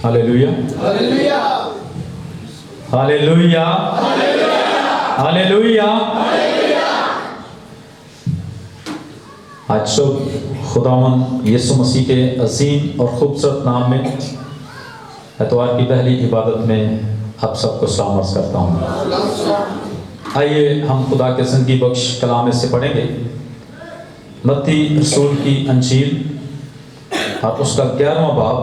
Hallelujah, hallelujah, hallelujah. आज सुबह खुदावंद यीशु मसीह के अजीम और खूबसूरत नाम में एतवार की पहली इबादत में आप सबको सलाम अर्ज़ करता हूँ। आइए हम खुदा के ज़िंदगी बख्श कलाम से पढ़ेंगे मत्ती रसूल की अंजील और उसका 11वां बाब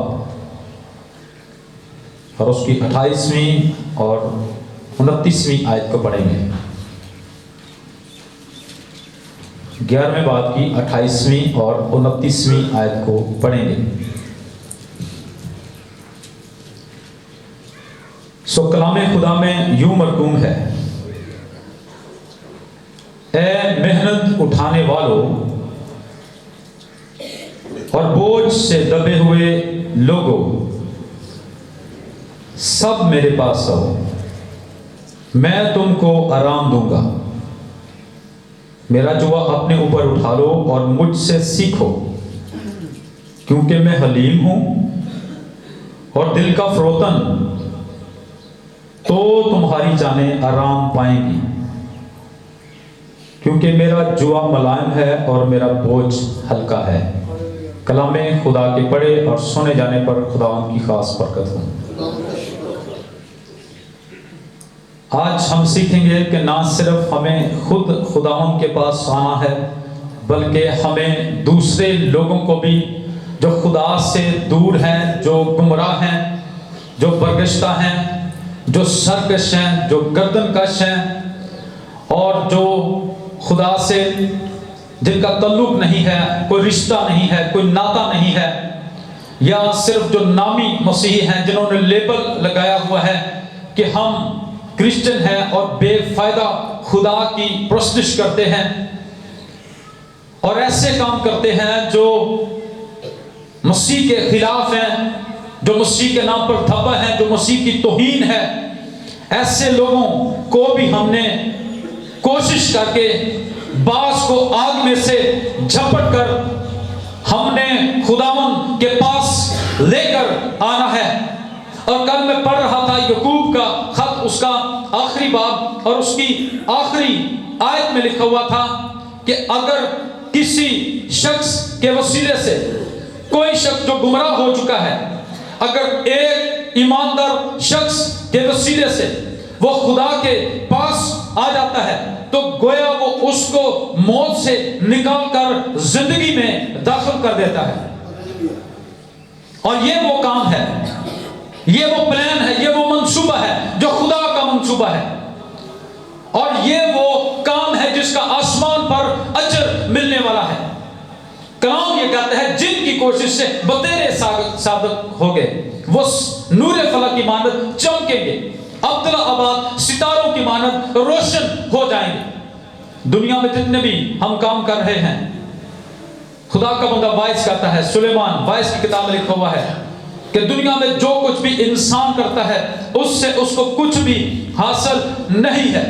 और उसकी 28वीं और 29वीं आयत को पढ़ेंगे। 11वें बाब की 28वीं और 29वीं आयत को पढ़ेंगे। सो कलाम खुदा में यूं मरकूम है, ए मेहनत उठाने वालों और बोझ से दबे हुए लोगों, सब मेरे पास आओ, मैं तुमको आराम दूंगा। मेरा जुआ अपने ऊपर उठा लो और मुझसे सीखो, क्योंकि मैं हलीम हूं और दिल का फरोतन, तो तुम्हारी जानें आराम पाएंगी। क्योंकि मेरा जुआ मुलायम है और मेरा बोझ हल्का है। कलामे खुदा के पढ़े और सुने जाने पर खुदा की खास बरकत हो। आज हम सीखेंगे कि ना सिर्फ हमें खुद खुदावंद के पास आना है, बल्कि हमें दूसरे लोगों को भी जो खुदा से दूर हैं, जो गुमराह हैं, जो बरगश्ता हैं, जो सरकश हैं, जो गर्दनकश हैं और जो खुदा से जिनका तल्लुक नहीं है, कोई रिश्ता नहीं है, कोई नाता नहीं है, या सिर्फ जो नामी मसीही हैं जिन्होंने लेबल लगाया हुआ है कि हम क्रिश्चियन हैं और बेफायदा खुदा की प्रस्तुति करते हैं और ऐसे काम करते हैं जो मसीह के खिलाफ हैं, जो मसीह के नाम पर धब्बा है, जो मसीह की तौहीन है। ऐसे लोगों को भी हमने कोशिश करके बास को आग में से झपट कर हमने खुदावंद के पास लेकर आना है। और कल मैं पढ़ रहा था याकूब का खत, उसका आखिरी बाब और उसकी आखिरी आयत में लिखा हुआ था कि अगर किसी शख्स के वसीले से कोई शख्स जो गुमराह हो चुका है, अगर एक ईमानदार शख्स के वसीले से वो खुदा के पास आ जाता है, तो गोया वो उसको मौत से निकाल कर जिंदगी में दाखिल कर देता है। और ये वो काम है, ये वो प्लान है, ये वो मंसूबा है जो खुदा का मंसूबा है, और ये वो काम है जिसका आसमान पर अजर मिलने वाला है। कलाम ये कहता है जिनकी कोशिश से बतेरे साबित हो गए वो नूरे फलक की मानद चमकेंगे, अब्दुल्ला आबाद सितारों की मानद रोशन हो जाएंगे। दुनिया में जितने भी हम काम कर रहे हैं, खुदा का बंदा वाइस कहता है, सुलेमान वाइस की किताब में लिखा हुआ है कि दुनिया में जो कुछ भी इंसान करता है उससे उसको कुछ भी हासिल नहीं है।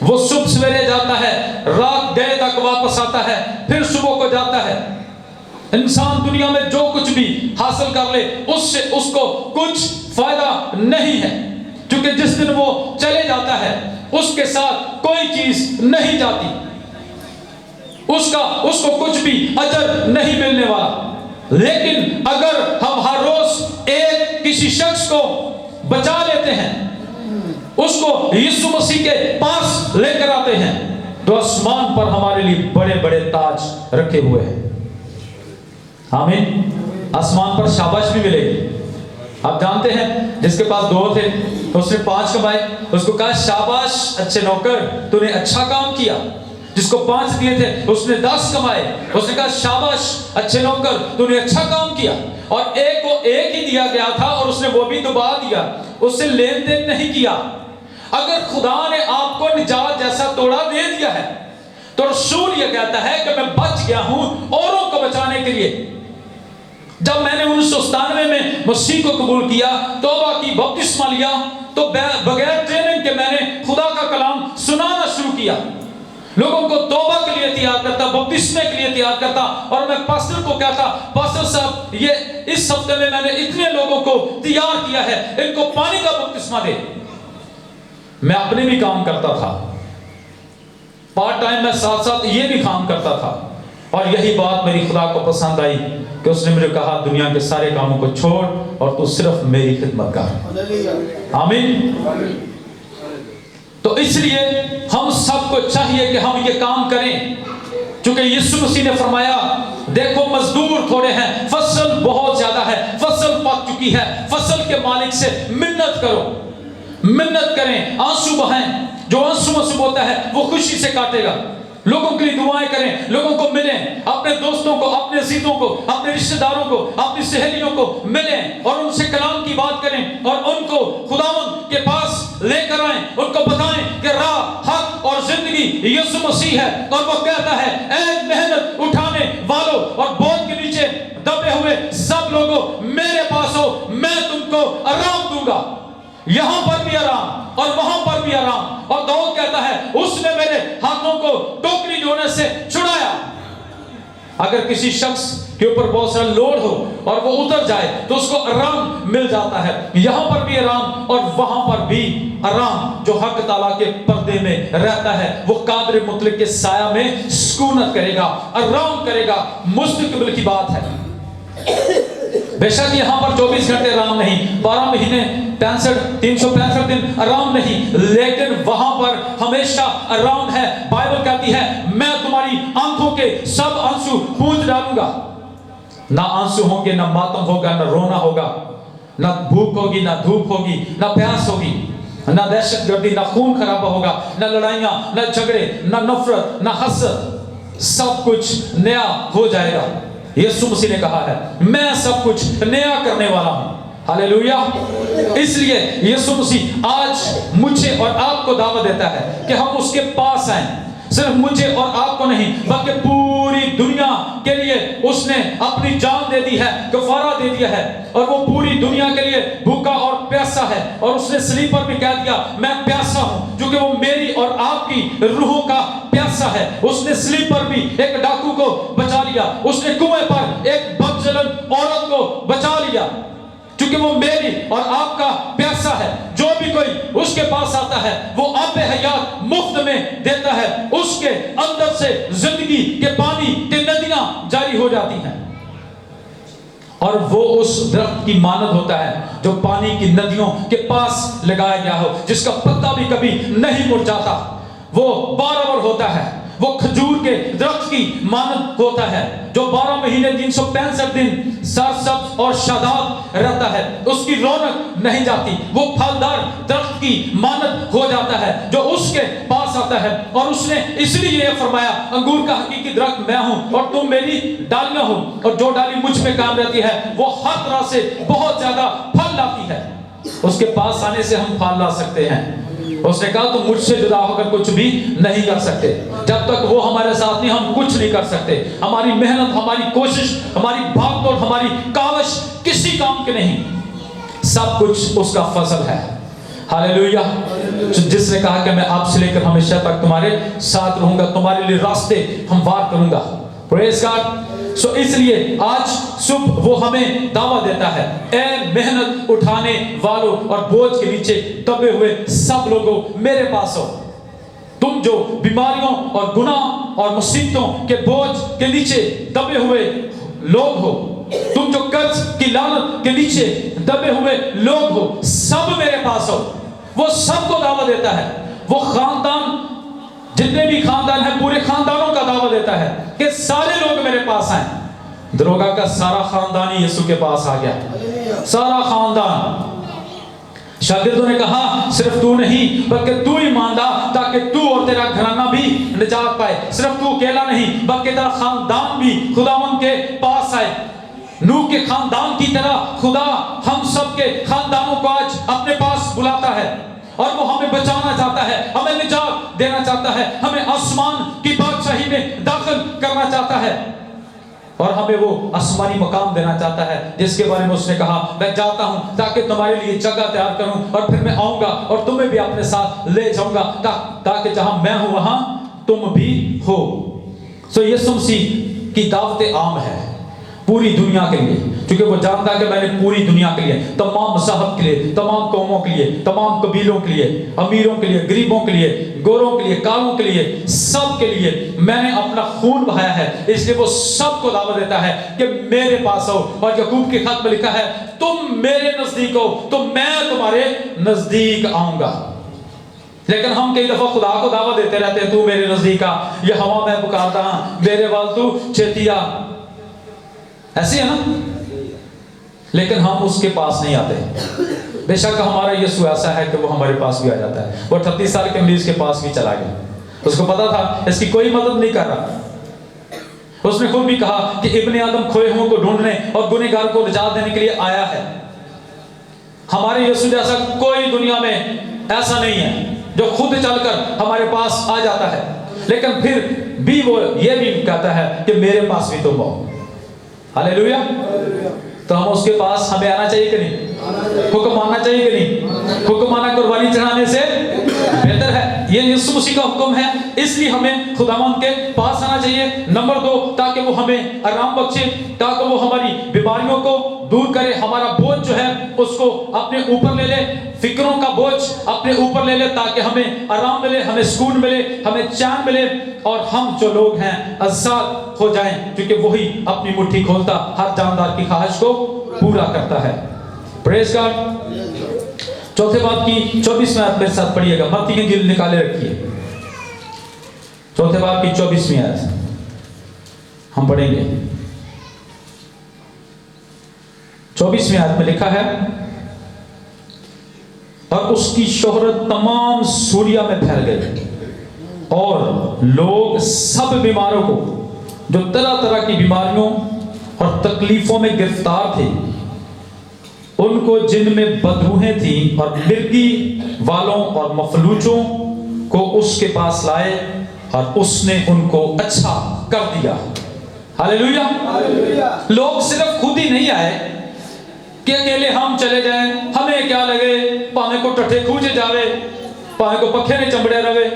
वो सुबह सवेरे जाता है, रात गए तक वापस आता है, फिर सुबह को जाता है। इंसान दुनिया में जो कुछ भी हासिल कर ले उससे उसको कुछ फायदा नहीं है, क्योंकि जिस दिन वो चले जाता है उसके साथ कोई चीज नहीं जाती, उसको कुछ भी अजर नहीं मिलने वाला। लेकिन अगर हम हर रोज एक किसी शख्स को बचा लेते हैं, उसको यीशु मसीह के पास लेकर आते हैं, तो आसमान पर हमारे लिए बड़े बड़े ताज रखे हुए हैं। आमीन। आसमान पर शाबाश भी मिलेगी। आप जानते हैं जिसके पास 2 थे तो उसने 5 कमाए, उसको कहा शाबाश अच्छे नौकर, तूने अच्छा काम किया। जिसको 5 दिए थे उसने 10 कमाए, उसने कहा शाबाश अच्छे नौकर, तूने अच्छा काम किया। और एक को 1 ही दिया गया था और उसने वो भी दुबा दिया, उससे लेन देन नहीं किया। अगर खुदा ने आपको निजात जैसा तोड़ा दे दिया है तो रसूल ये कहता है कि मैं बच गया हूं औरों को बचाने के लिए। जब मैंने 1997 में मसीह को कबूल किया, तौबा की, बपतिस्मा लिया, तो बगैर ट्रेनिंग के मैंने खुदा का कलाम सुनाना शुरू किया। लोगों को तौबा के लिए तैयार करता, बपतिस्मे के लिए तैयार करता, और मैं पास्टर को कहता, पास्टर पास्टर साहब ये इस हफ्ते में मैंने इतने लोगों को तैयार किया है, इनको पानी का बपतिस्मा दे। मैं अपने भी काम करता था, पार्ट टाइम में साथ साथ ये भी काम करता था, और यही बात मेरी खुदा को पसंद आई कि उसने मुझे कहा दुनिया के सारे कामों को छोड़ और तू सिर्फ मेरी खिदमत कर। आमीन। तो इसलिए हम सबको चाहिए कि हम ये काम करें, क्योंकि यीशु मसीह ने फरमाया देखो मजदूर थोड़े हैं, फसल बहुत ज्यादा है, फसल पक चुकी है, फसल के मालिक से मिन्नत करो, मिन्नत करें, आंसू बहाएं। जो आंसू होता है वो खुशी से काटेगा। लोगों के लिए दुआएं करें, लोगों को मिलें, अपने दोस्तों को, अपने अजीजों को, अपने रिश्तेदारों को, अपनी सहेलियों को मिलें और उनसे कलाम की बात करें और उनको खुदावंद के पास लेकर आएं, उनको बताएं कि राह, हक और जिंदगी यीशु मसीह है। और वो कहता है ऐ मेहनत उठाने वालों और बोझ के नीचे दबे हुए सब लोगों मेरे पास हो, मैं तुमको आराम दूंगा। यहां पर भी आराम और वहां पर भी आराम। और दाऊद कहता है उसने मेरे हाथों को टोकरी ढोने से छुड़ाया। अगर किसी शख्स के ऊपर बहुत सारा लोड हो और वो उतर जाए तो उसको आराम मिल जाता है। यहां पर भी आराम और वहां पर भी आराम। जो हक ताला के पर्दे में रहता है वो कादर मुतलक के साया में सुकूनत करेगा, आराम करेगा। मुस्तकबिल की बात है। बेशक यहाँ पर 24 घंटे आराम नहीं, 12 महीने 365 दिन आराम नहीं, लेकिन वहां पर हमेशा आराम है। बाइबल कहती है मैं तुम्हारी आंखों के सब आंसू पूंछ डालूंगा। ना आंसू होंगे, ना मातम होगा, ना रोना होगा, ना भूख होगी, ना धूप होगी, ना प्यास होगी, ना दहशतगर्दी, ना खून खराबा होगा, ना लड़ाइयां, ना झगड़े, ना नफरत, ना हसद। सब कुछ नया हो जाएगा। यीशु मसीह ने कहा है मैं सब कुछ नया करने वाला हूं। हालेलुया। इसलिए यीशु मसीह आज मुझे और आपको दावत देता है कि हम उसके पास आएं। सिर्फ मुझे और आपको नहीं बल्कि पूरी दुनिया के लिए उसने अपनी जान दे दी है, कफारा दे दिया है। और वो पूरी दुनिया के लिए भूखा और प्यासा है। और उसने सलीब पर भी कह दिया मैं प्यासा हूं, क्योंकि वो मेरी और आपकी रूहों का प्यासा है। उसने सलीब पर भी एक डाकू को बचा लिया, उसने कुएं पर एक बदजलन औरत को बचा लिया, क्योंकि वो मेरी और आपका प्यासा है। जो भी कोई उसके पास आता है वो आबे हयात मुफ्त में देता है। उसके अंदर से जिंदगी के पानी की नदियां जारी हो जाती हैं। और वो उस दरख्त की मानद होता है जो पानी की नदियों के पास लगाया गया हो, जिसका पत्ता भी कभी नहीं मुरझाता, वो बारबर होता है। वो खजूर के दरख्त की मानद होता है जो 12 महीने 365 दिन सरसब्ज और शादाब रहता है। उसकी रौनक नहीं जाती। वो फलदार दरख्त की मानद हो जाता है जो उसके पास आता है। और उसने इसलिए ये फरमाया अंगूर का हकीकी दरख्त मैं हूं और तुम मेरी डालियां हो, और जो डाली मुझ में काम रहती है वो हर तरह से बहुत ज्यादा फल लाती है। उसके पास आने से हम फल ला सकते हैं। उसने कहा तुम मुझसे जुदा होकर कुछ भी नहीं कर सकते। जब तक वो हमारे साथ नहीं हम कुछ नहीं कर सकते। हमारी मेहनत, हमारी कोशिश, हमारी भागदौड़, हमारी कावश किसी काम के नहीं। सब कुछ उसका फजल है। हालेलुया। जिसने कहा कि मैं आपसे लेकर हमेशा तक तुम्हारे साथ रहूंगा, तुम्हारे लिए रास्ते हमवार करूंगा। Praise God. सो इसलिए आज सुबह वो हमें दावा देता है ऐ मेहनत उठाने वालों और बोझ के नीचे दबे हुए सब लोगों मेरे पास हो। तुम जो बीमारियों और गुनाह और मुसीबतों के बोझ के नीचे दबे हुए लोग हो, तुम जो कर्ज की लानत के नीचे दबे हुए लोग हो, सब मेरे पास हो। वो सबको दावा देता है। वो खानदान, जितने भी खानदान है, पूरे खानदानों का दावा देता है कि सारे लोग मेरे पास आए। दरोगा का सारा खानदान ही यीशु के पास आ गया, सारा खानदान। शागिर्दों ने कहा सिर्फ तू नहीं बल्कि तू ही मांदा ताकि तू और तेरा घराना भी निजात पाए। सिर्फ तू अकेला नहीं बल्कि तेरा खानदान भी खुदावंद के पास आए। नूह के खानदान की तरह खुदा हम सब के खानदानों को आज अपने पास बुलाता है और वो हमें बचाना चाहता है, हमें निजात देना चाहता है, हमें आसमान की बादशाही में दाखिल करना चाहता है और हमें वो आसमानी मकाम देना चाहता है जिसके बारे में उसने कहा मैं जाता हूं ताकि तुम्हारे लिए जगह तैयार करूं और फिर मैं आऊंगा और तुम्हें भी अपने साथ ले जाऊंगा ताकि जहां मैं हूं वहां तुम भी हो। सो यीशु मसीह की दावत आम है। पूरी दुनिया के लिए, क्योंकि वो जानता है कि मैंने पूरी दुनिया के लिए, तमाम मज़हब के लिए, तमाम कौमों के लिए, तमाम कबीलों के लिए, अमीरों के लिए, गरीबों के लिए, गोरों के लिए, कालों के लिए, सब के लिए मैंने अपना खून बहाया है। इसलिए वो सबको दावत देता है कि मेरे पास आओ। और यकूब के खत में लिखा है, तुम मेरे नजदीक हो तो मैं तुम्हारे नजदीक आऊंगा। लेकिन हम कई दफा खुदा को दावत देते रहते हैं, तू मेरे नजदीक आ, ये हवा मैं पुकारता हूं, मेरे वाल तू छेतिया, ऐसे है ना। लेकिन हम उसके पास नहीं आते। बेशक हमारा यीशु ऐसा है कि वो हमारे पास भी आ जाता है। वो 38 साल के मरीज के पास भी चला गया, उसको पता था इसकी कोई मदद नहीं कर रहा। उसने खुद भी कहा कि इब्ने आदम खोए हुओं को ढूंढने और गुनहगार को निजात देने के लिए आया है। हमारे यीशु जैसा कोई दुनिया में ऐसा नहीं है जो खुद चलकर हमारे पास आ जाता है, लेकिन फिर भी वो ये भी कहता है कि मेरे पास भी तुम आओ। हालेलुया। तो हम उसके पास हमें आना चाहिए कि नहीं? हुक्म मानना चाहिए कि नहीं? हुक्म माना कुर्बानी चढ़ाने से बेहतर है। ये यीशु मसीह का हुक्म है, इसलिए हमें खुदावंद के पास आना चाहिए। नंबर 2, ताकि वो हमें आराम बख्शे, ताकि वो हमारी बीमारियों को दूर करे, हमारा बोझ जो है उसको अपने ऊपर ले ले, फिक्रों का बोझ अपने ऊपर ले ले, ताकि हमें आराम मिले, हमें सुकून मिले, हमें चैन मिले, और हम जो लोग हैं आजाद हो जाएं, क्योंकि वही अपनी मुट्ठी खोलता हर जानदार की ख्वाहिश को पूरा करता है। Praise God. चौथे बात की 24वीं आयत मेरे साथ पढ़िएगा, मत्ती की इंजील निकाले रखिए, चौथे बात की 24वीं आयत हम पढ़ेंगे। 24वीं आयत में लिखा है, और उसकी शोहरत तमाम सूरिया में फैल गई, और लोग सब बीमारों को जो तरह तरह की बीमारियों और तकलीफों में गिरफ्तार थे, उनको जिनमें बदरूहें थी और मिर्गी वालों और मफलूजों को उसके पास लाए, और उसने उनको अच्छा कर दिया। हालेलुया। लोग सिर्फ खुद ही नहीं आए कि अकेले हम चले जाएं, हमें क्या लगे, पावे को टट्ठे खूजे जावे, पावे को पखे ने चमड़े रवे।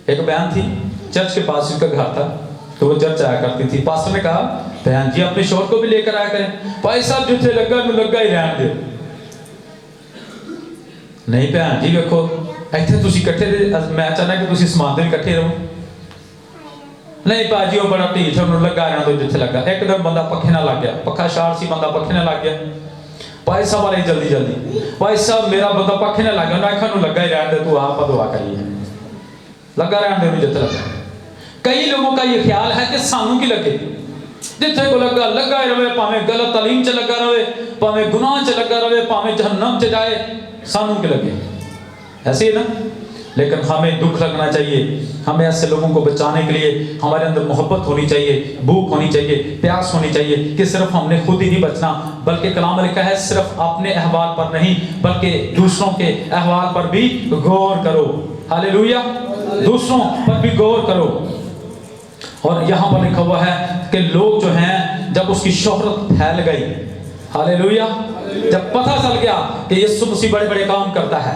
एक बहन थी, चर्च के पास उसका घर था, तो वो चर्च आया करती थी। पास्टर ने कहा, बहन जी अपने शोहर को भी लेकर आया करें। भाई साहब जिथे लगा ही रहने दे। नहीं भैन जी देखो, इत्थे तुसी इकट्ठे मैं चाहना कि तुसी समान दे इकट्ठे रहो। नहीं भाजी वो बड़ा ढीठ है, लगा रहना दो जिथे लगा। एक दिन बंदा पखे ना लग गया, पखा शार सी, बंदा पखे ना लग गया। भाई साहब वाले जल्दी जल्दी, भाई साहब मेरा बंदा पखे ना लग गया, मैं आखा लगा ही रहने दे, तू आप दुआ करिए, लगा रहने दे जिथे लगा। कई लोगों का ये ख्याल है कि सानू की लगे, जिथे को लगा लगा ही रहे, भावे गलत तालीम च लगा रहे, भावे गुनाह च लगा रहे, भावे जहन्नम च जाए, सानू के लगे। ऐसे ही ना। लेकिन हमें दुख लगना चाहिए, हमें ऐसे लोगों को बचाने के लिए हमारे अंदर मोहब्बत होनी चाहिए, भूख होनी चाहिए, प्यास होनी चाहिए, कि सिर्फ हमने खुद ही नहीं बचना, बल्कि कलाम में लिखा है सिर्फ अपने अहवाल पर नहीं बल्कि दूसरों के अहवाल पर भी गौर करो। हालेलुया। दूसरों पर भी गौर करो। और यहाँ पर लिखा हुआ है कि लोग जो हैं, जब उसकी शोहरत फैल गई, हालेलुया, जब पता चल गया कि यीशु मसीह बड़े बड़े काम करता है,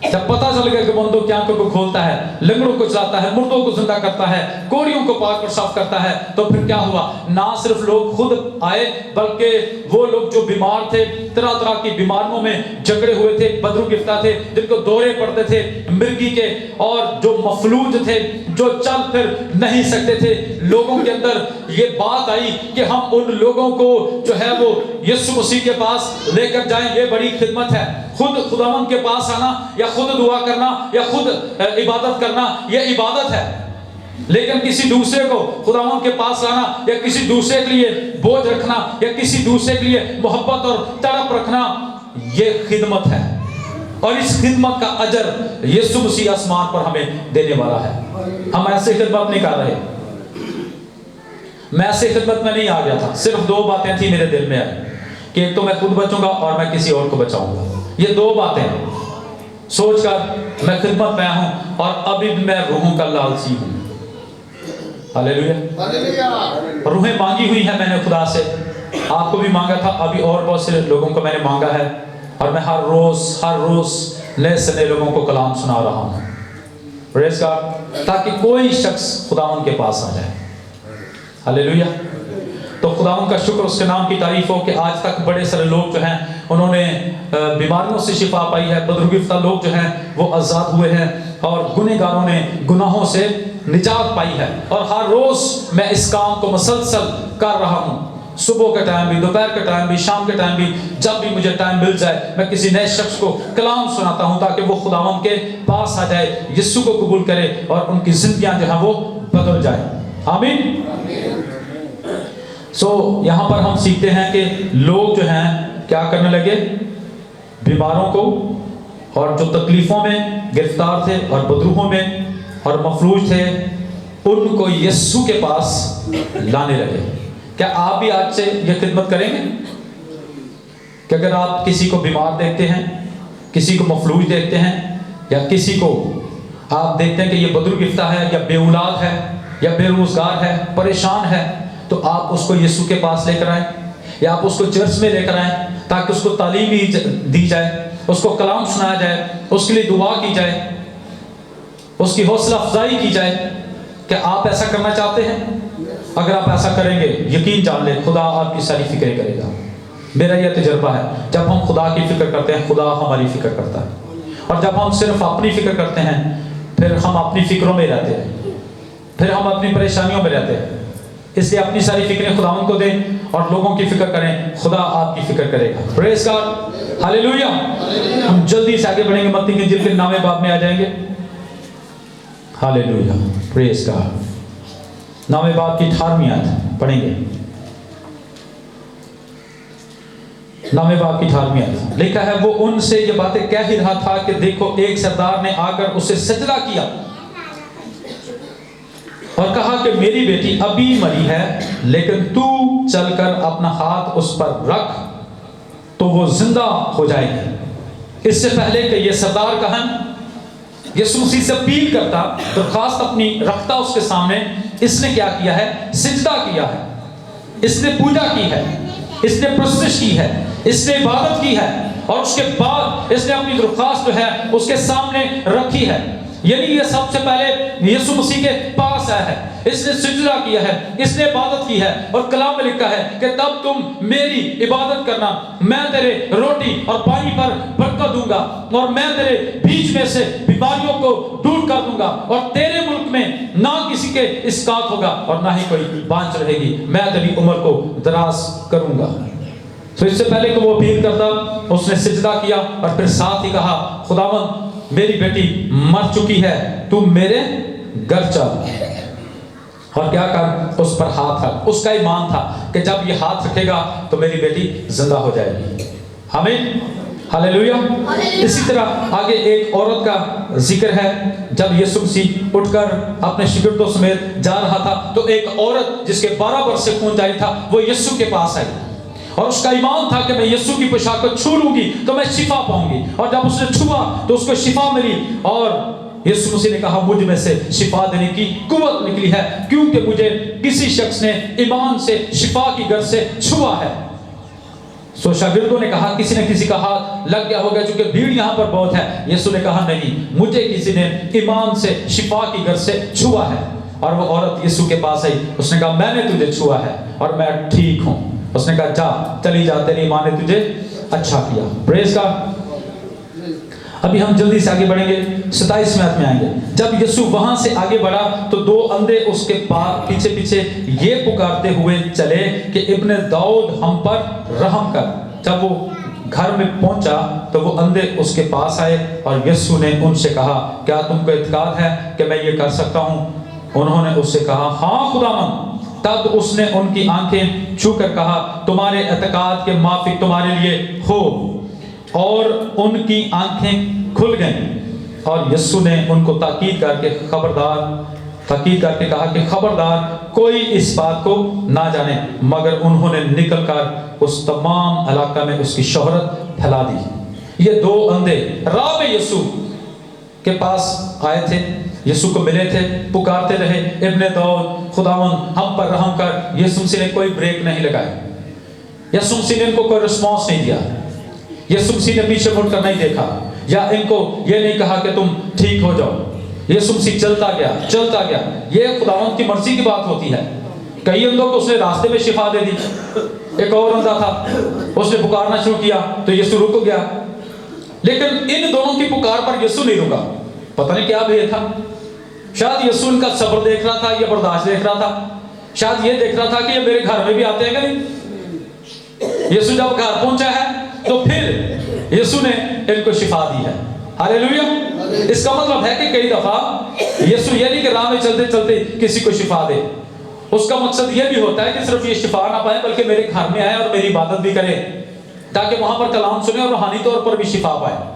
जब पता चल गया कि बंदों की आंखों को खोलता है, लंगड़ों को चलाता है, मुर्दों को जिंदा करता है, कोड़ियों को पाक और साफ करता है, तो फिर क्या हुआ? ना सिर्फ लोग खुद आए, बल्कि वो लोग जो बीमार थे, तरह तरह की बीमारियों में जकड़े हुए थे, बदरू गिरफ्तार थे, जिनको दौरे पड़ते थे मिर्गी के, और जो मफलूज थे, जो चल फिर नहीं सकते थे, लोगों के अंदर ये बात आई कि हम उन लोगों को जो है वो यीशु मसीह के पास लेकर जाएं। ये बड़ी खिदमत है। खुद खुदावंद के पास आना, या खुद दुआ करना, या खुद इबादत करना, ये इबादत है। लेकिन किसी दूसरे को खुदावंद के पास लाना, या किसी दूसरे के लिए बोझ रखना, या किसी दूसरे के लिए मोहब्बत और तड़प रखना, ये खिदमत है। और इस खिदमत का अजर यीशु मसीह आसमान पर हमें देने वाला है। हम ऐसे खिदमत नहीं कर रहे। मैं ऐसे खिदमत में नहीं आ गया था। सिर्फ दो बातें थी मेरे दिल में आई, कि एक तो मैं खुद बचूंगा और मैं किसी और को बचाऊंगा। ये दो बातें सोचकर मैं खिदमत में हूं, और अभी भी मैं रूहों का लालची हूं। हालेलुया। रूहें मांगी हुई है मैंने खुदा से, आपको भी मांगा था, अभी और बहुत से लोगों को मैंने मांगा है, और मैं हर रोज नए से नए लोगों को कलाम सुना रहा हूं। Praise God. ताकि कोई शख्स खुदावंद के पास आ जाए। हालेलुया। تو خداوند کا شکر، اس کے نام کی تعریف ہو کہ آج تک بڑے سارے لوگ جو ہیں انہوں نے بیماریوں سے شفا پائی ہے، بدرگفتہ لوگ جو ہیں وہ آزاد ہوئے ہیں، اور گنہگاروں نے گناہوں سے نجات پائی ہے۔ اور ہر روز میں اس کام کو مسلسل کر رہا ہوں، صبح کے ٹائم بھی، دوپہر کے ٹائم بھی، شام کے ٹائم بھی، جب بھی مجھے ٹائم مل جائے میں کسی نئے شخص کو کلام سناتا ہوں تاکہ وہ خداوند کے پاس آ جائے، یسوع کو قبول کرے اور ان کی زندگیاں جو ہیں وہ بدل جائیں۔ آمین۔ یہاں پر ہم سیکھتے ہیں کہ لوگ جو ہیں کیا کرنے لگے، بیماروں کو اور جو تکلیفوں میں گرفتار تھے اور بدروہوں میں اور مفلوج تھے، ان کو یسوع کے پاس لانے لگے۔ کیا آپ بھی آج سے یہ خدمت کریں گے کہ اگر آپ کسی کو بیمار دیکھتے ہیں، کسی کو مفلوج دیکھتے ہیں، یا کسی کو آپ دیکھتے ہیں کہ یہ بدرگفتہ ہے یا بے اولاد ہے یا بے روزگار ہے، پریشان ہے، تو آپ اس کو یسوع کے پاس لے کر آئیں، یا آپ اس کو چرچ میں لے کر آئیں تاکہ اس کو تعلیم دی جائے، اس کو کلام سنایا جائے، اس کے لیے دعا کی جائے، اس کی حوصلہ افزائی کی جائے۔ کیا آپ ایسا کرنا چاہتے ہیں؟ اگر آپ ایسا کریں گے، یقین جان لیں خدا آپ کی ساری فکریں کرے گا۔ میرا یہ تجربہ ہے، جب ہم خدا کی فکر کرتے ہیں خدا ہماری فکر کرتا ہے، اور جب ہم صرف اپنی فکر کرتے ہیں پھر ہم اپنی فکروں میں رہتے ہیں، پھر ہم اپنی پریشانیوں میں رہتے ہیں۔ اس لیے اپنی ساری فکریں خداوند کو دیں اور لوگوں کی فکر کریں، خدا آپ کی فکر کرے گا۔ پریز گاڈ، ہاللیلویہ۔ ہم جلدی سے آگے بڑھیں گے، متی کے انجیل کے 9ویں باب میں آ جائیں گے۔ ہاللیلویہ، پریز گاڈ۔ 9ویں باب کی 18ویں آیت پڑھیں گے۔ 9ویں باب کی 18ویں آیت لکھا ہے، وہ ان سے یہ باتیں کہہ ہی رہا تھا کہ دیکھو ایک سردار نے آ کر اسے سجدہ کیا اور کہا کہ میری بیٹی ابھی مری ہے، لیکن تو چل کر اپنا ہاتھ اس پر رکھ تو وہ زندہ ہو جائے گی۔ اس سے پہلے کہ یہ سردار کہن یسوع مسیح سے اپیل کرتا، درخواست اپنی رکھتا اس کے سامنے، اس نے کیا کیا ہے؟ سجدہ کیا ہے، اس نے پوجا کی ہے، اس نے پرستش کی ہے، اس نے عبادت کی ہے، اور اس کے بعد اس نے اپنی درخواست جو ہے اس کے سامنے رکھی ہے۔ یعنی یہ سب سے پہلے یسوع مسیح کے پاس آیا ہے، اس نے سجدہ کیا ہے، اس نے عبادت کی ہے، اور کلام میں لکھا ہے کہ تب تم میری عبادت کرنا، میں تیرے روٹی اور پانی پر برکت دوں گا، اور میں تیرے بیچ میں سے بیماریوں کو دور کر دوں گا، اور تیرے ملک میں نہ کسی کے اسقاط ہوگا اور نہ ہی کوئی بانجھ رہے گی، میں تیری عمر کو دراز کروں گا۔ تو اس سے پہلے کہ وہ اپیل کرتا، اس نے سجدہ کیا اور پھر ساتھ ہی کہا، خداوند میری بیٹی مر چکی ہے، تو میرے گھر چل اور کیا کر، اس پر ہاتھ رکھ۔ اس کا ایمان تھا کہ جب یہ ہاتھ رکھے گا تو میری بیٹی زندہ ہو جائے گی۔ آمین، ہاللیلویہ۔ اسی طرح آگے ایک عورت کا ذکر ہے، جب یسوع مسیح اٹھ کر اپنے شاگردوں سمیت جا رہا تھا تو ایک عورت جس کے 12 برس سے خون جاری تھا وہ یسوع کے پاس آئی، اور اس کا ایمان تھا کہ میں یسوع کی پوشاک کو چھو لوں گی تو میں شفا پاؤں گی، اور جب اس نے چھوا تو اس کو شفا ملی، اور یسوع مسیح نے کہا مجھ میں سے شفا دینے کی قوت نکلی ہے، کیونکہ مجھے کسی شخص نے ایمان سے شفا کی گرد سے چھوا ہے۔ شاگردوں نے کہا کسی نے کسی کا ہاتھ لگ گیا ہوگا چونکہ بھیڑ یہاں پر بہت ہے۔ یسوع نے کہا نہیں، مجھے کسی نے ایمان سے شفا کی گرد سے چھوا ہے، اور وہ عورت یسوع کے پاس آئی، اس نے کہا میں نے تجھے چھوا ہے اور میں ٹھیک ہوں۔ اس نے کہا جا، چلی جا، تیری ایمان نے تجھے اچھا کیا۔ پریز گاڈ۔ ابھی ہم جلدی سے آگے بڑھیں گے، 27ویں آیت میں آئیں گے۔ جب یسوع وہاں سے آگے بڑھا تو 2 اندھے اس کے پیچھے پیچھے یہ پکارتے ہوئے چلے کہ ابن داؤد ہم پر رحم کر۔ جب وہ گھر میں پہنچا تو وہ اندھے اس کے پاس آئے، اور یسوع نے ان سے کہا کیا تم کو اعتقاد ہے کہ میں یہ کر سکتا ہوں؟ انہوں نے اس سے کہا ہاں خداوند۔ تب اس نے ان کی آنکھیں چھو کر کہا تمہارے اعتقاد کے موافق تمہارے لیے ہو، اور ان کی آنکھیں کھل گئیں۔ اور یسوع نے ان کو تاکید کر کے کہا کہ خبردار کوئی اس بات کو نہ جانے، مگر انہوں نے نکل کر اس تمام علاقہ میں اس کی شہرت پھیلا دی۔ یہ 2 اندھے راہ میں یسوع کے پاس آئے تھے، یسوع کو ملے تھے، پکارتے رہے ابن داؤد خداوند ہم پر رحم کر۔ یسوع مسیح نے کوئی بریک نہیں لگائی، یسوع مسیح نے ان کو کوئی رسپانس نہیں دیا، یسوع مسیح نے پیچھے مڑ کر نہیں دیکھا، یا ان کو یہ نہیں کہا کہ تم ٹھیک ہو جاؤ۔ یسوع مسیح چلتا گیا۔ یہ خداوند کی مرضی کی بات ہوتی ہے कई अंधों को उसने रास्ते में शिफा दे दी। एक और अंधा था, उसने पुकारना शुरू किया तो यीशु रुक गया। लेकिन इन दोनों की पुकार पर यीशु नहीं रुका। पता नहीं क्या भेद था। शायद यीशु इनका सब्र देख रहा था या बर्दाश्त देख रहा था। शायद ये देख रहा था कि ये मेरे घर में भी आते हैं कि नहीं। यीशु जब घर पहुंचा है तो फिर यीशु ने इनको शिफा दी है। हालेलुया। इसका मतलब है कि कई दफा यीशु ये नहीं कि राह में चलते चलते किसी को शिफा दे। उसका मकसद ये भी होता है कि सिर्फ ये शिफा ना पाए बल्कि मेरे घर में आए और मेरी इबादत भी करे, ताकि वहां पर कलाम सुने और रूहानी तौर पर भी शिफा पाए।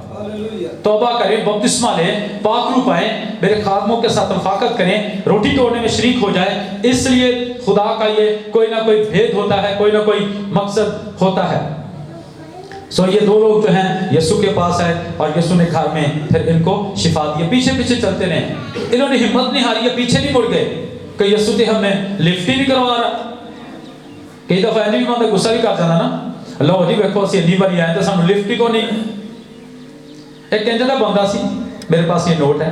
तौबा करें, बपतिस्मा लें, पाक रूप पाएं, मेरे खादमों के साथ रफाकत करें, रोटी तोड़ने में शरीक हो जाए। इसलिए खुदा का ये कोई ना कोई भेद होता है, कोई ना कोई मकसद होता है। सो ये दो लोग जो हैं यीशु के पास है और यीशु ने घर में फिर इनको शिफा दी। पीछे पीछे चलते रहे, इन्होंने हिम्मत नहीं हारी, पीछे नहीं मुड़ गए कि यीशु ते हमें लिफ्ट ही नहीं करवा रहा। कई दफा भी बंदा गुस्सा भी कर जाता ना, लो जी देखो असं इन्नी बारी आए तो सानू लिफ्ट ही को नहीं। एक कहता बंदा सी, मेरे पास ये नोट है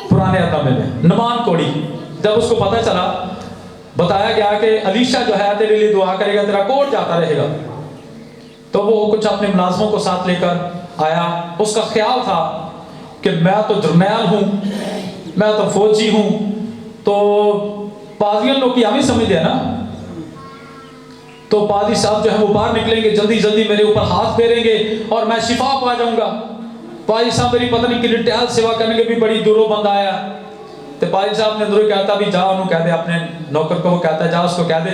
पुराने अदमे में, नमान कोड़ी। जब उसको पता चला, बताया गया कि अलीशा जो है तेरे लिए दुआ करेगा, तेरा कोट जाता रहेगा, तो वो कुछ अपने मुलाजमों को साथ लेकर आया। उसका ख्याल था कि मैं तो जर्नैल हूँ, मैं तो फौजी हूँ, तो पादियों लोग की हमें समझ है ना, तो पादी साहब जो है वो बाहर निकलेंगे, जल्दी जल्दी मेरे ऊपर हाथ फेरेंगे और मैं शिफा पा जाऊंगा। पादी साहब मेरी पता नहीं कि टहल सेवा करने के भी बड़ी दूरों बंदा आया। तो पादी साहब ने अंदरों कहता भी जा, उन्होंने कह दे अपने नौकर को, वो कहता जा उसको कह दे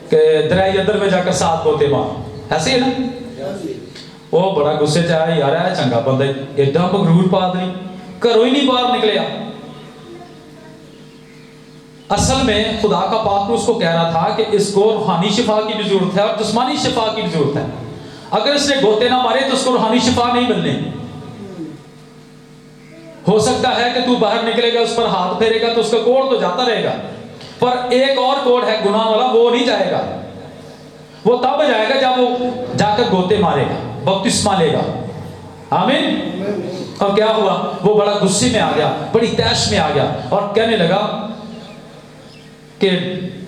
कि दरिया अंदर में जाकर 7 गोते मार। ऐसे है ना। वो बड़ा गुस्से च आया, यार है चंगा बंदा, एडा मगरूर पादरी, घरों ही नहीं बाहर निकलिया। असल में खुदा का पाक उसको कह रहा था कि इसको रूहानी शिफा की भी जरूरत है और जिस्मानी शिफा की भी जरूरत है। अगर इसने गोते ना मारे तो उसको रूहानी शिफा नहीं मिलने। हो सकता है कि तू बाहर निकलेगा, उस पर हाथ फेरेगा तो उसका कोड तो जाता रहेगा, पर एक और कोड है गुनाह वाला, वो नहीं जाएगा। वो तब जाएगा जब वो जाकर गोते मारेगा, बपतिस्मा लेगा। आमीन। और क्या हुआ, वो बड़ा गुस्से में आ गया, बड़ी तैश में आ गया और कहने लगा कि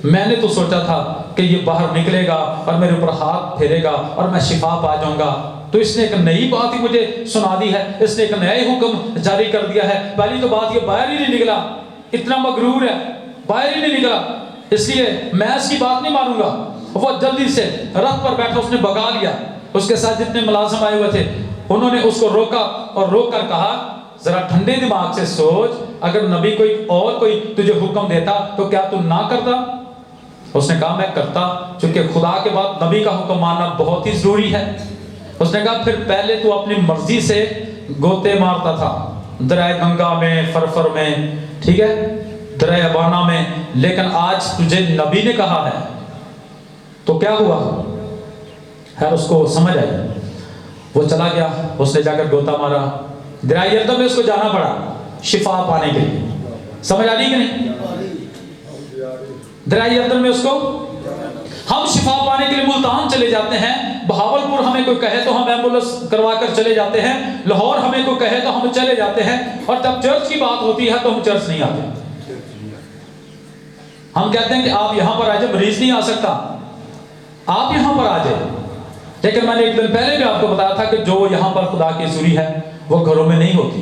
मैंने तो सोचा था कि ये बाहर निकलेगा और मेरे ऊपर हाथ फेरेगा और मैं शिफा पा जाऊंगा। तो इसने एक नई बात ही मुझे सुना दी है, इसने एक नया हुक्म जारी कर दिया है। पहली तो बात ये बाहर ही नहीं निकला, इतना मगरूर है, बाहर ही नहीं निकला, इसलिए मैं इसकी बात नहीं मानूंगा। वो जल्दी से रथ पर बैठा, उसने भगा लिया। उसके साथ जितने मुलाजिम आए हुए थे उन्होंने उसको रोका और रोक कर कहा, जरा ठंडे दिमाग से सोच, अगर नबी कोई तुझे हुक्म देता तो क्या तू ना करता? उसने कहा मैं करता, क्योंकि खुदा के बाद नबी का हुक्म मानना बहुत ही जरूरी है। उसने कहा फिर पहले तू अपनी मर्जी से गोते मारता था, दरिया गंगा में, फरफर में, ठीक है, दरिया बाना में, लेकिन आज तुझे नबी ने कहा है। तो क्या हुआ है, उसको समझ आई, वो चला गया, उसने जाकर गोता मारा, दरिया यरदन में उसको जाना पड़ा शिफा पाने के लिए। समझ आ रही कि नहीं? दरिया यरदन में उसको, हम शिफा पाने के लिए मुल्तान चले जाते हैं, बहावलपुर हमें कोई कहे तो हम एम्बुलेंस करवा कर चले जाते हैं, लाहौर हमें कोई कहे तो हम चले जाते हैं, और जब चर्च की बात होती है तो हम चर्च नहीं आते। हम कहते हैं कि आप यहां पर आ जाए, मरीज नहीं आ सकता, आप यहां पर आ जाए। लेकिन मैंने एक दिन पहले भी आपको बताया था कि जो यहां पर खुदा की सूरी है वो घरों में नहीं होती,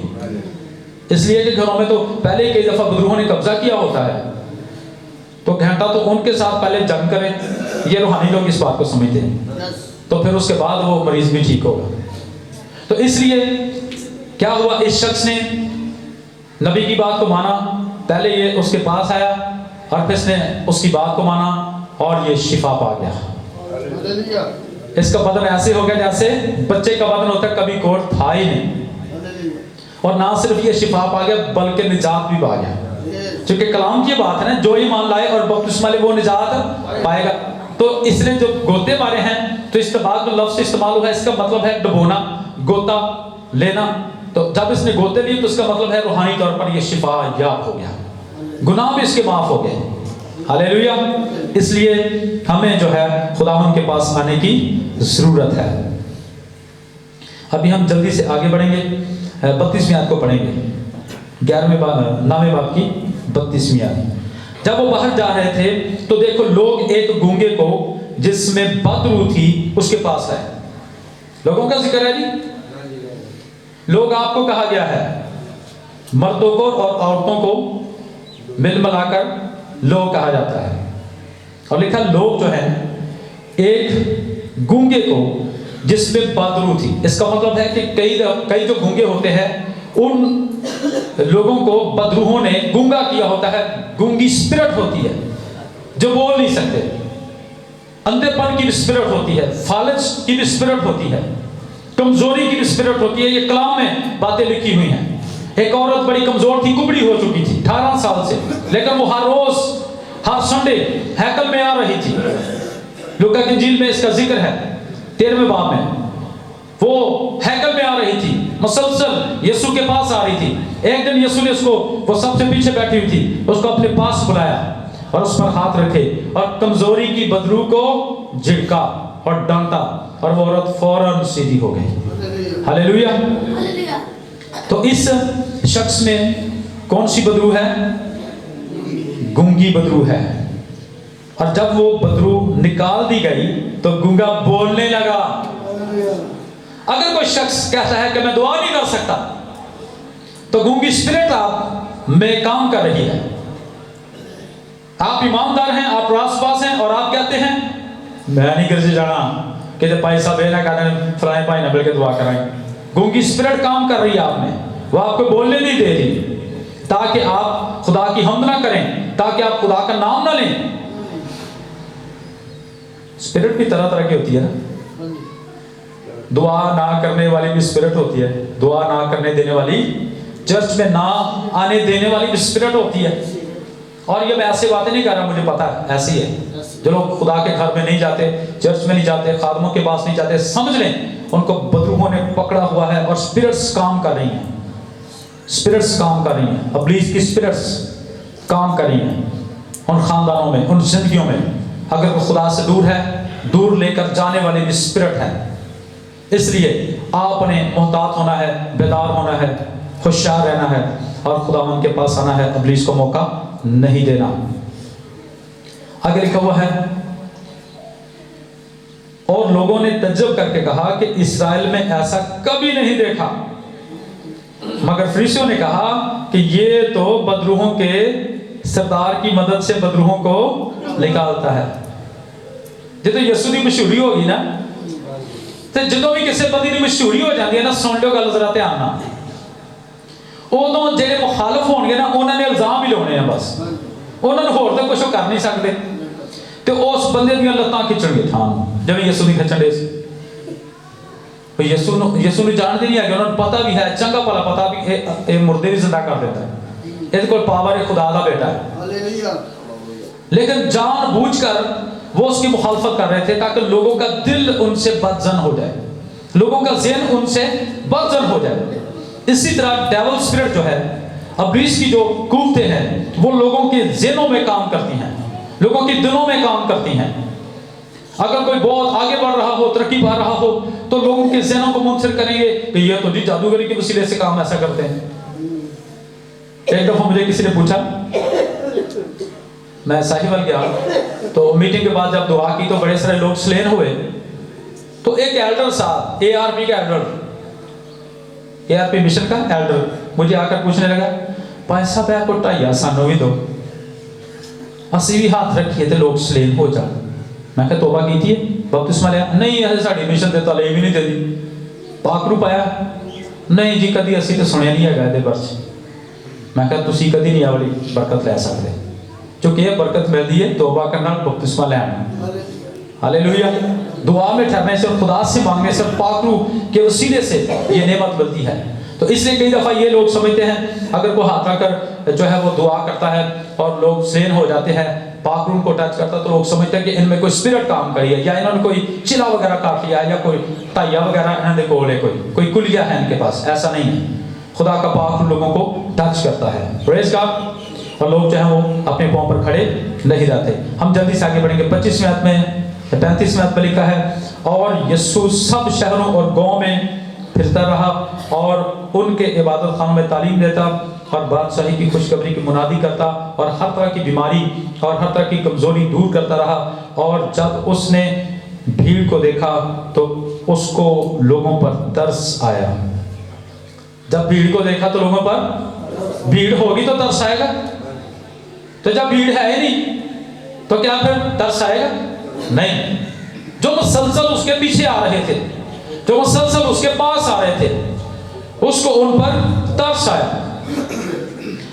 इसलिए कि घरों में तो पहले ही कई दफा बदरूहों ने कब्जा किया होता है, तो घंटा तो उनके साथ पहले जंग करें। ये रूहानी लोग इस बात को समझते हैं, तो फिर उसके बाद वो मरीज भी ठीक होगा। तो इसलिए क्या हुआ, इस शख्स ने नबी की बात को माना, पहले ये उसके पास आया और फिर इसने उसकी बात को माना और ये शिफा पा गया। इसका बदन ऐसे हो गया जैसे बच्चे का बदन होता है, कभी कोट था ही नहीं, और ना सिर्फ ये शिफा पा गया बल्कि निजात भी पा गया, क्योंकि कलाम की बात है ना, जो ईमान लाए और बपतिस्मा ले वो निजात पाएगा। तो इसने जो गोते मारे हैं, तो इस्तेमाल जो लफ्ज़ इस्तेमाल हुआ है, इसका मतलब है डुबोना, गोता लेना। तो जब इसने गोते लिए तो इसका मतलब है रूहानी तौर पर ये शिफा याब हो गया, गुनाह भी इसके माफ हो गए। हालेलुया। इसलिए हमें जो है खुदावंद के पास आने की जरूरत है। अभी हम जल्दी से आगे बढ़ेंगे, 32वीं आयत को पढ़ेंगे, 9वें बाब की 32वीं आयत। جب وہ باہر جا رہے تھے تو دیکھو لوگ ایک گونگے کو جس میں بدرو تھی اس کے پاس آئے. لوگوں کا ذکر ہے جی. لوگ آپ کو کہا گیا ہے, مردوں کو اور عورتوں کو مل ملا کر لوگ کہا جاتا ہے. اور لکھا لوگ جو ہیں ایک گونگے کو جس میں بدرو تھی. اس کا مطلب ہے کہ کئی جو گونگے ہوتے ہیں ان لوگوں کو بدروہوں نے گونگا کیا ہوتا ہے. گونگی سپرٹ ہوتی ہے جو بول نہیں سکتے, اندھے پن کی بھی سپرٹ ہوتی ہے, فالج کی بھی سپرٹ ہوتی ہے, کمزوری کی بھی سپرٹ ہوتی ہے. یہ کلام میں باتیں لکھی ہوئی ہیں. ایک عورت بڑی کمزور تھی, کبڑی ہو چکی تھی 18 سال سے, لیکن وہ ہر روز ہر سنڈے ہیکل میں آ رہی تھی. لوکا کی انجیل میں اس کا ذکر ہے 13ویں باب میں. وہ ہیکل میں آ رہی تھی, مسلسل یسوع کے پاس آ رہی تھی. ایک دن یسوع نے اس کو, وہ سب سے پیچھے بیٹھی ہوئی تھی, اس کو اپنے پاس بلایا اور اس پر ہاتھ رکھے اور کمزوری کی بدرو کو جھڑکا اور ڈانٹا اور وہ عورت فوراً سیدھی ہو گئی. ہاللیلویہ. تو اس شخص میں کون سی بدرو ہے؟ گونگی بدرو ہے. اور جب وہ بدرو نکال دی گئی تو گونگا بولنے لگا. اگر کوئی شخص کہتا ہے کہ میں دعا نہیں کر سکتا تو گونگی اسپرٹ آپ میں کام کر رہی ہے. آپ ایماندار ہیں, آپ راست باز ہیں, اور آپ کہتے ہیں میں نہیں گرجے جانا کہ پیسہ بے نہ کرنے فلائیں پائیں نہ بلکہ دعا کرائیں. گونگی اسپرٹ کام کر رہی ہے آپ میں, وہ آپ کو بولنے نہیں دے رہی تاکہ آپ خدا کی حمد نہ کریں, تاکہ آپ خدا کا نام نہ لیں. اسپرٹ بھی طرح طرح کی ہوتی ہے نا. دعا نہ کرنے والی بھی اسپرٹ ہوتی ہے, دعا نہ کرنے دینے والی, چرچ میں نہ آنے دینے والی بھی اسپرٹ ہوتی ہے. اور یہ میں ایسی باتیں نہیں کر رہا, مجھے پتا ہے ایسی ہے. جو لوگ خدا کے گھر میں نہیں جاتے, چرچ میں نہیں جاتے, خادموں کے پاس نہیں جاتے, سمجھ لیں ان کو بدروہوں نے پکڑا ہوا ہے اور اسپرٹس کام کر رہی ہیں. اسپرٹس کام کر رہی ہیں, ابلیس کی اسپرٹس کام کر رہی ہیں ان خاندانوں میں, ان زندگیوں میں. اگر وہ خدا سے دور ہے, دور لے کر جانے والی بھی اسپرٹ ہے. اس لیے آپ نے محتاط ہونا ہے, بیدار ہونا ہے, ہوشیار رہنا ہے اور خداوند کے پاس آنا ہے, ابلیس کو موقع نہیں دینا. آگے لکھا ہوا ہے اور لوگوں نے تعجب کر کے کہا کہ اسرائیل میں ایسا کبھی نہیں دیکھا. مگر فریسیوں نے کہا کہ یہ تو بدروہوں کے سردار کی مدد سے بدروہوں کو نکالتا ہے. جب یسوع کی مشہوری ہوگی نا, تو جدوں بھی کسی بندی کی مشہوری ہو جاتی ہے نا, سن لو گل ذرا دھیان نال, ادوں جڑے مخالف ہون گے نا انہوں نے الزام ہی لانے ہیں. بس انہوں نے ہور تو کچھ کر نہیں سکتے, تو اس بندے دیا لتاں کھچن گے تھان جب یسوع نہیں کھچن دے. یسوع نے جانتے نہیں ہے کہ انہوں نے پتہ بھی ہے, چنگا بھلا پتہ بھی یہ مردے بھی زندہ کر دیتا ہے, اس کو پاور خدا کا بیٹا ہے. لیکن جان بوجھ کر وہ اس کی مخالفت کر رہے تھے تاکہ لوگوں کا دل ان سے بدزن ہو جائے, لوگوں کا ذہن ان سے بدزن ہو جائے. اسی طرح ڈیول اسپرٹ جو ہے, ابلیس کی جو قوتیں ہیں, وہ لوگوں کے ذہنوں میں کام کرتی ہیں, لوگوں کے دلوں میں کام کرتی ہیں. اگر کوئی بہت آگے بڑھ رہا ہو, ترقی پا رہا ہو, تو لوگوں کے ذہنوں کو منحصر کریں گے کہ یہ تو جی جادوگری کے وسیلے سے کام ایسا کرتے ہیں. ایک دفعہ مجھے کسی نے پوچھا, میں ساحیوال گیا تو میٹنگ کے بعد جب دعا کی تو بڑے سارے لوگ سلین ہوئے, تو ایک ایلڈر صاحب, اے آر پی کا ایلڈر, اے آر پی مشن کا ایلڈر مجھے آ کر پوچھنے لگا, پائیں صاحب آپ کو ٹائیا سانو بھی دو, اسی بھی ہاتھ رکھیے تھے لوگ سلین ہو جائے. میں کہا توبہ کی تھی, بپتسمہ لیا, نہیں ایسے ساڑی مشن دیتا لے بھی نہیں دے دی. پاک رو پایا, نہیں جی کدی اسی تو سنیا نہیں ہے گئے برچ. میں کہا تسی کدی نہیں آولی برکت لے سکتے, چونکہ یہ برکت ملتی ہے توبہ کرنا, بپتسمہ لینا. ہاللیلویہ. دعا میں ٹھہرنے سے اور خدا سے مانگنے سے, پاک روح کے وسیلے سے یہ نعمت ملتی ہے. تو اس لیے کئی دفعہ یہ لوگ سمجھتے ہیں اگر کوئی ہاتھ رکھ کر جو ہے وہ دعا کرتا ہے اور لوگ سین ہو جاتے ہیں, پاک روح کو ٹچ کرتا ہے, تو لوگ سمجھتے ہیں کہ ان میں کوئی اسپرٹ کام کری ہے, یا انہوں نے کوئی چلا وغیرہ کاٹ لیا ہے, یا کوئی ٹائیا وغیرہ انہوں نے کول ہے, کوئی کلیہ ہے ان کے پاس. ایسا نہیں ہے, خدا کا پاک روح لوگوں کو ٹچ کرتا ہے. پریز گاڈ. اور لوگ جو ہیں وہ اپنے پاؤں پر کھڑے نہیں رہتے. ہم جلدی سے آگے بڑھیں گے. 25ویں آیت میں 35ویں آیت میں لکھا ہے, اور یسوع سب شہروں اور گاؤں میں پھرتا رہا اور ان کے عبادت خانوں میں تعلیم دیتا اور بادشاہی کی خوشخبری کی منادی کرتا اور ہر طرح کی بیماری اور ہر طرح کی کمزوری دور کرتا رہا. اور جب اس نے بھیڑ کو دیکھا تو اس کو لوگوں پر ترس آیا. جب بھیڑ کو دیکھا تو لوگوں پر بھیڑ ہوگی تو ترس آئے گا. تو جب بھیڑ ہے ہی نہیں تو کیا پھر ترس آئے گا؟ نہیں. جو مسلسل اس کے پیچھے آ رہے تھے, جو مسلسل اس کے پاس آ رہے تھے, اس کو ان پر ترس آیا.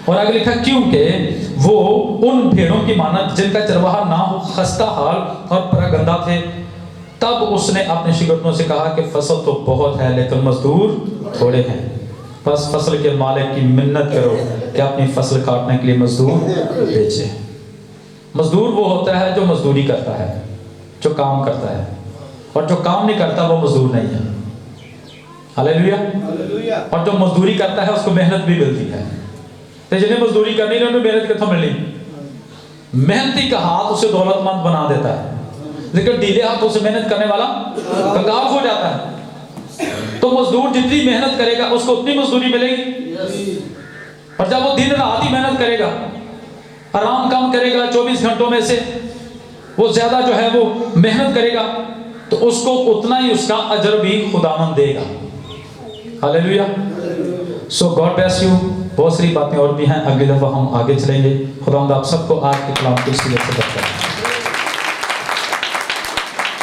اور آگے لکھا کیونکہ وہ ان بھیڑوں کی مانند جن کا چرواہا نہ ہو, خستہ حال اور پراگندہ تھے. تب اس نے اپنے شاگردوں سے کہا کہ فصل تو بہت ہے لیکن مزدور تھوڑے ہیں. بس فصل کے مالک کی منت کرو کہ اپنی فصل کاٹنے کے لیے مزدور بھیجے. مزدور وہ ہوتا ہے جو مزدوری کرتا ہے, جو کام کرتا ہے, اور جو کام نہیں کرتا وہ مزدور نہیں ہے. ہاللیلویا. اور جو مزدوری کرتا ہے اس کو محنت بھی ملتی ہے. تو جنہیں مزدوری کرنی ہے انہیں محنت کتوں ملنی؟ محنتی کا ہاتھ اسے دولت مند بنا دیتا ہے, لیکن ڈھیلے ہاتھوں سے محنت کرنے والا کنگال ہو جاتا ہے. تو مزدور جتنی محنت کرے گا اس کو اتنی مزدوری ملے گی. اور جب وہ دن رات ہی محنت کرے گا, آرام کم کرے گا 24 گھنٹوں میں سے, وہ زیادہ جو ہے وہ محنت کرے گا, تو اس کو اتنا ہی اس کا اجر بھی خداوند دے گا. Hallelujah. So God bless you. بہت ساری باتیں اور بھی ہیں, اگلی دفعہ ہم آگے چلیں گے. خداوند آپ سب کو آج کے کلام کی صورت سے برکت دے.